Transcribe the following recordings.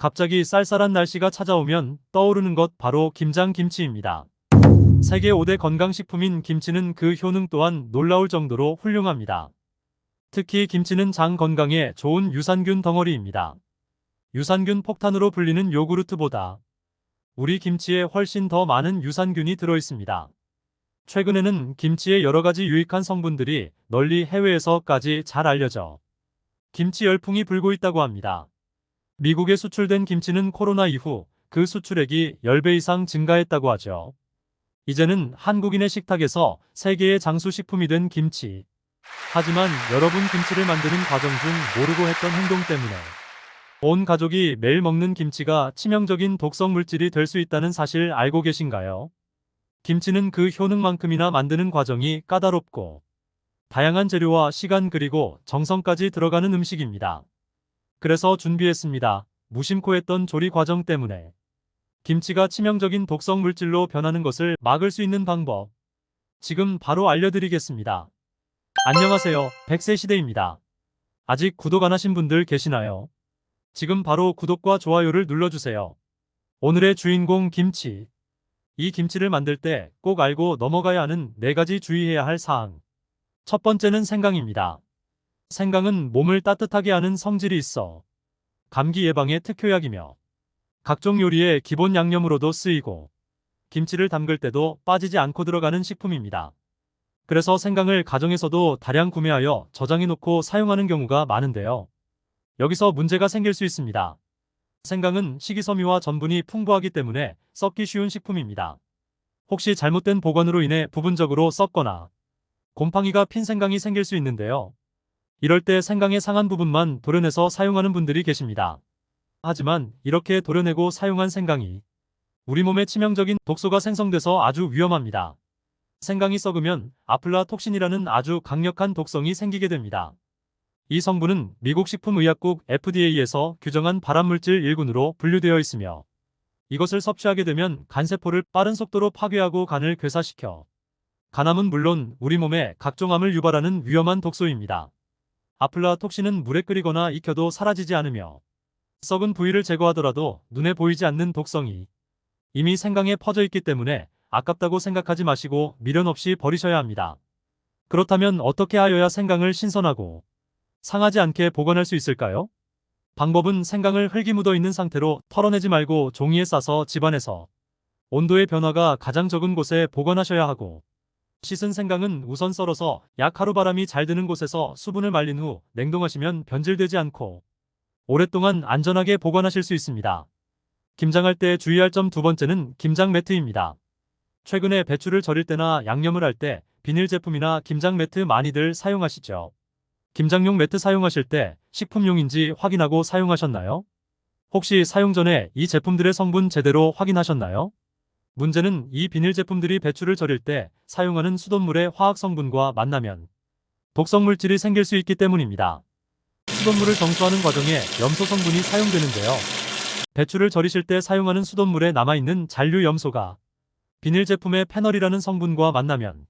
갑자기 쌀쌀한 날씨가 찾아오면 떠오르는 것 바로 김장김치입니다. 세계 5대 건강식품인 김치는 그 효능 또한 놀라울 정도로 훌륭합니다. 특히 김치는 장 건강에 좋은 유산균 덩어리입니다. 유산균 폭탄으로 불리는 요구르트보다 우리 김치에 훨씬 더 많은 유산균이 들어있습니다. 최근에는 김치의 여러 가지 유익한 성분들이 널리 해외에서까지 잘 알려져 김치 열풍이 불고 있다고 합니다. 미국에 수출된 김치는 코로나 이후 그 수출액이 10배 이상 증가했다고 하죠. 이제는 한국인의 식탁에서 세계의 장수식품이 된 김치. 하지만 여러분 김치를 만드는 과정 중 모르고 했던 행동 때문에 온 가족이 매일 먹는 김치가 치명적인 독성 물질이 될 수 있다는 사실 알고 계신가요? 김치는 그 효능만큼이나 만드는 과정이 까다롭고 다양한 재료와 시간 그리고 정성까지 들어가는 음식입니다. 그래서 준비했습니다. 무심코 했던 조리 과정 때문에 김치가 치명적인 독성 물질로 변하는 것을 막을 수 있는 방법. 지금 바로 알려드리겠습니다. 안녕하세요. 100세 시대입니다. 아직 구독 안 하신 분들 계시나요? 지금 바로 구독과 좋아요를 눌러주세요. 오늘의 주인공 김치. 이 김치를 만들 때 꼭 알고 넘어가야 하는 4가지 주의해야 할 사항. 첫 번째는 생강입니다. 생강은 몸을 따뜻하게 하는 성질이 있어 감기 예방에 특효약이며 각종 요리의 기본 양념으로도 쓰이고 김치를 담글 때도 빠지지 않고 들어가는 식품입니다. 그래서 생강을 가정에서도 다량 구매하여 저장해 놓고 사용하는 경우가 많은데요. 여기서 문제가 생길 수 있습니다. 생강은 식이섬유와 전분이 풍부하기 때문에 썩기 쉬운 식품입니다. 혹시 잘못된 보관으로 인해 부분적으로 썩거나 곰팡이가 핀 생강이 생길 수 있는데요. 이럴 때 생강의 상한 부분만 도려내서 사용하는 분들이 계십니다. 하지만 이렇게 도려내고 사용한 생강이 우리 몸에 치명적인 독소가 생성돼서 아주 위험합니다. 생강이 썩으면 아플라톡신이라는 아주 강력한 독성이 생기게 됩니다. 이 성분은 미국 식품의약국 FDA에서 규정한 발암물질 1군으로 분류되어 있으며 이것을 섭취하게 되면 간세포를 빠른 속도로 파괴하고 간을 괴사시켜 간암은 물론 우리 몸에 각종 암을 유발하는 위험한 독소입니다. 아플라톡신은 물에 끓이거나 익혀도 사라지지 않으며 썩은 부위를 제거하더라도 눈에 보이지 않는 독성이 이미 생강에 퍼져 있기 때문에 아깝다고 생각하지 마시고 미련 없이 버리셔야 합니다. 그렇다면 어떻게 하여야 생강을 신선하고 상하지 않게 보관할 수 있을까요? 방법은 생강을 흙이 묻어 있는 상태로 털어내지 말고 종이에 싸서 집안에서 온도의 변화가 가장 적은 곳에 보관하셔야 하고 씻은 생강은 우선 썰어서 약 하루 바람이 잘 드는 곳에서 수분을 말린 후 냉동하시면 변질되지 않고 오랫동안 안전하게 보관하실 수 있습니다. 김장할 때 주의할 점 두 번째는 김장 매트입니다. 최근에 배추를 절일 때나 양념을 할 때 비닐 제품이나 김장 매트 많이들 사용하시죠. 김장용 매트 사용하실 때 식품용인지 확인하고 사용하셨나요? 혹시 사용 전에 이 제품들의 성분 제대로 확인하셨나요? 문제는 이 비닐 제품들이 배추를 절일 때 사용하는 수돗물의 화학 성분과 만나면 독성 물질이 생길 수 있기 때문입니다. 수돗물을 정수하는 과정에 염소 성분이 사용되는데요. 배추를 절이실 때 사용하는 수돗물에 남아있는 잔류 염소가 비닐 제품의 페놀이라는 성분과 만나면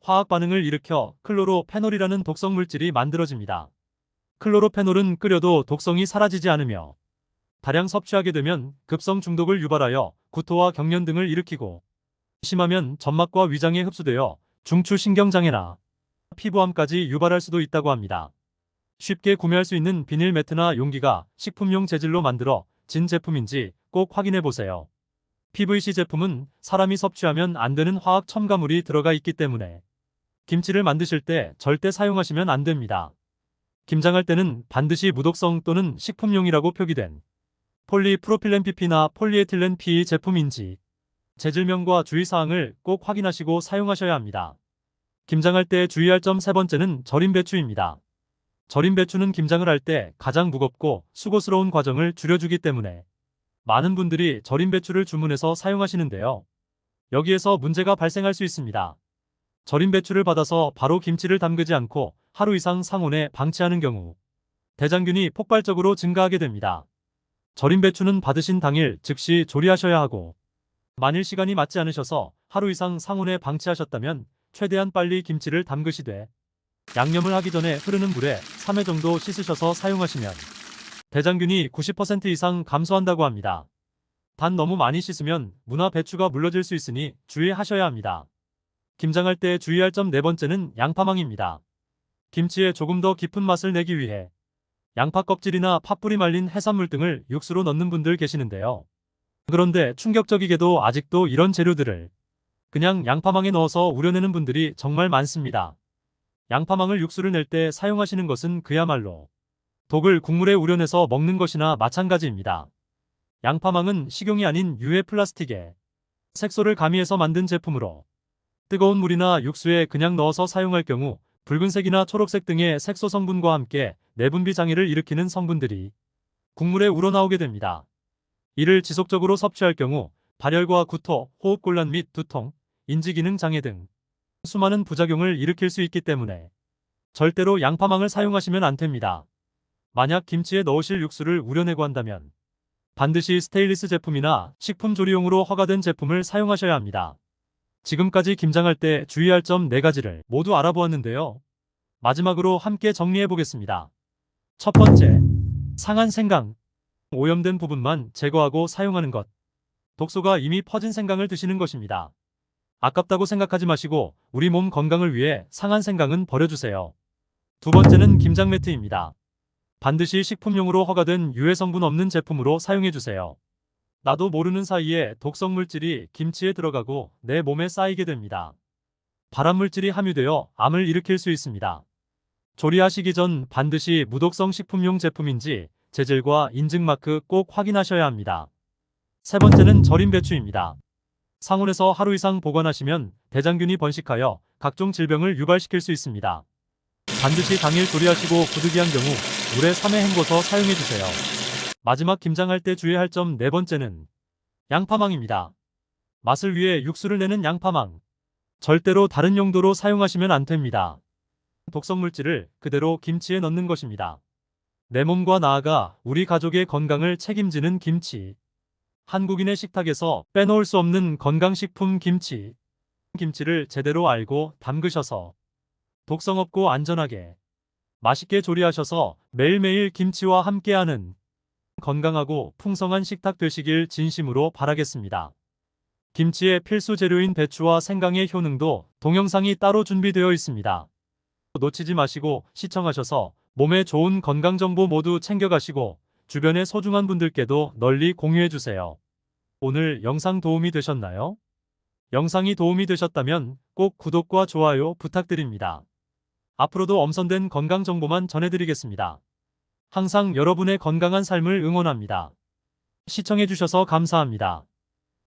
화학 반응을 일으켜 클로로페놀이라는 독성 물질이 만들어집니다. 클로로페놀은 끓여도 독성이 사라지지 않으며 다량 섭취하게 되면 급성 중독을 유발하여 구토와 경련 등을 일으키고 심하면 점막과 위장에 흡수되어 중추신경장애나 피부암까지 유발할 수도 있다고 합니다. 쉽게 구매할 수 있는 비닐 매트나 용기가 식품용 재질로 만들어 진 제품인지 꼭 확인해 보세요. PVC 제품은 사람이 섭취하면 안 되는 화학 첨가물이 들어가 있기 때문에 김치를 만드실 때 절대 사용하시면 안 됩니다. 김장할 때는 반드시 무독성 또는 식품용이라고 표기된 폴리프로필렌 PP나 폴리에틸렌 PE 제품인지 재질명과 주의사항을 꼭 확인하시고 사용하셔야 합니다. 김장할 때 주의할 점 세 번째는 절인 배추입니다. 절인 배추는 김장을 할 때 가장 무겁고 수고스러운 과정을 줄여주기 때문에 많은 분들이 절인 배추를 주문해서 사용하시는데요. 여기에서 문제가 발생할 수 있습니다. 절인 배추를 받아서 바로 김치를 담그지 않고 하루 이상 상온에 방치하는 경우 대장균이 폭발적으로 증가하게 됩니다. 절인 배추는 받으신 당일 즉시 조리하셔야 하고 만일 시간이 맞지 않으셔서 하루 이상 상온에 방치하셨다면 최대한 빨리 김치를 담그시되 양념을 하기 전에 흐르는 물에 3회 정도 씻으셔서 사용하시면 대장균이 90% 이상 감소한다고 합니다. 단 너무 많이 씻으면 무나 배추가 물러질 수 있으니 주의하셔야 합니다. 김장할 때 주의할 점 네 번째는 양파망입니다. 김치에 조금 더 깊은 맛을 내기 위해 양파 껍질이나 팥불이 말린 해산물 등을 육수로 넣는 분들 계시는데요. 그런데 충격적이게도 아직도 이런 재료들을 그냥 양파망에 넣어서 우려내는 분들이 정말 많습니다. 양파망을 육수를 낼 때 사용하시는 것은 그야말로 독을 국물에 우려내서 먹는 것이나 마찬가지입니다. 양파망은 식용이 아닌 유해 플라스틱에 색소를 가미해서 만든 제품으로 뜨거운 물이나 육수에 그냥 넣어서 사용할 경우 붉은색이나 초록색 등의 색소 성분과 함께 내분비 장애를 일으키는 성분들이 국물에 우러나오게 됩니다. 이를 지속적으로 섭취할 경우 발열과 구토, 호흡곤란 및 두통, 인지기능 장애 등 수많은 부작용을 일으킬 수 있기 때문에 절대로 양파망을 사용하시면 안 됩니다. 만약 김치에 넣으실 육수를 우려내고 한다면 반드시 스테인리스 제품이나 식품조리용으로 허가된 제품을 사용하셔야 합니다. 지금까지 김장할 때 주의할 점 4가지를 모두 알아보았는데요. 마지막으로 함께 정리해 보겠습니다. 첫 번째, 상한 생강. 오염된 부분만 제거하고 사용하는 것. 독소가 이미 퍼진 생강을 드시는 것입니다. 아깝다고 생각하지 마시고 우리 몸 건강을 위해 상한 생강은 버려주세요. 두 번째는 김장 매트입니다. 반드시 식품용으로 허가된 유해 성분 없는 제품으로 사용해주세요. 나도 모르는 사이에 독성 물질이 김치에 들어가고 내 몸에 쌓이게 됩니다. 발암물질이 함유되어 암을 일으킬 수 있습니다. 조리하시기 전 반드시 무독성 식품용 제품인지 재질과 인증마크 꼭 확인하셔야 합니다. 세 번째는 절인 배추입니다. 상온에서 하루 이상 보관하시면 대장균이 번식하여 각종 질병을 유발시킬 수 있습니다. 반드시 당일 조리하시고 부득이한 경우 물에 3회 헹궈서 사용해주세요. 마지막 김장할 때 주의할 점 4번째는 양파망입니다. 맛을 위해 육수를 내는 양파망. 절대로 다른 용도로 사용하시면 안 됩니다. 독성물질을 그대로 김치에 넣는 것입니다. 내 몸과 나아가 우리 가족의 건강을 책임지는 김치. 한국인의 식탁에서 빼놓을 수 없는 건강식품 김치. 김치를 제대로 알고 담그셔서 독성 없고 안전하게 맛있게 조리하셔서 매일매일 김치와 함께하는 건강하고 풍성한 식탁 되시길 진심으로 바라겠습니다. 김치의 필수 재료인 배추와 생강의 효능도 동영상이 따로 준비되어 있습니다. 놓치지 마시고 시청하셔서 몸에 좋은 건강 정보 모두 챙겨가시고 주변의 소중한 분들께도 널리 공유해주세요. 오늘 영상 도움이 되셨나요? 영상이 도움이 되셨다면 꼭 구독과 좋아요 부탁드립니다. 앞으로도 엄선된 건강 정보만 전해드리겠습니다. 항상 여러분의 건강한 삶을 응원합니다. 시청해주셔서 감사합니다.